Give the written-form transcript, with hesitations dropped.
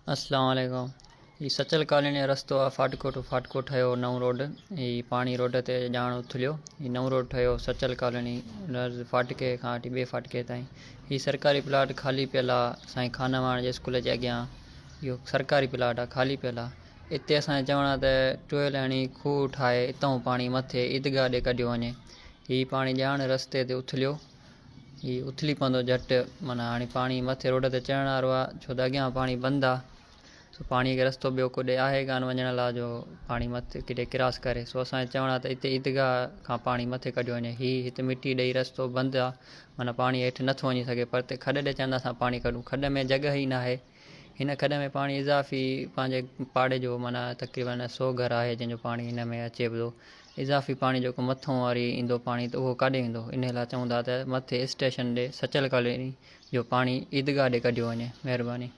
अस्सलाम वालेकुम। ही सचल कॉलोनी रस्तो आहे फाटको ठहियो नओं रोड। ही पाणी रोड ते ॼाण उथलियो। ही नओं रोड ठहियो सचल कॉलोनी फाटके खां वठी ॿिए फाटके ताईं। ही सरकारी प्लाट ख़ाली पियल आहे साईं खानवाण जे स्कूल जे अॻियां। इहो सरकारी प्लाट आहे, ख़ाली पियल आहे। हिते असांजे चवण आहे त टुएलहणी खूह ठाहे हितां पाणी मथे ईदगाह ॾे कढियो वञे। ही पाणी ॼाण रस्ते ते उथलियो। ही उथली पवंदो झटि, माना हाणे पाणी मथे रोड ते चढ़ण वारो आहे, छो त अॻियां पाणी बंदि आहे। सो पाणीअ खे रस्तो ॿियो कोॾे आहे कान वञण लाइ जो पाणी मथे किथे क्रॉस करे। सो असांजे चवण आहे त हिते ईदगाह खां पाणी मथे कढियो वञे। हिते मिटी ॾेई रस्तो बंदि आहे, माना पाणी हेठि नथो वञी सघे। पर हिते खॾ ॾे चवंदा असां पाणी कढूं, खॾ में जॻह ई न आहे। हिन खॾ में पाणी इज़ाफ़ी पंहिंजे पाड़े जो माना तक़रीबन 100 घर आहे जंहिंजो पाणी हिन में अचे पियो। इज़ाफ़ी पाणी जेको मथां वरी ईंदो पाणी त उहो काॾे ईंदो। इन लाइ चवंदा त मथे स्टेशन ॾे सचल कॉलोनी जो पाणी ईदगाह ॾे कढियो वञे। महिरबानी।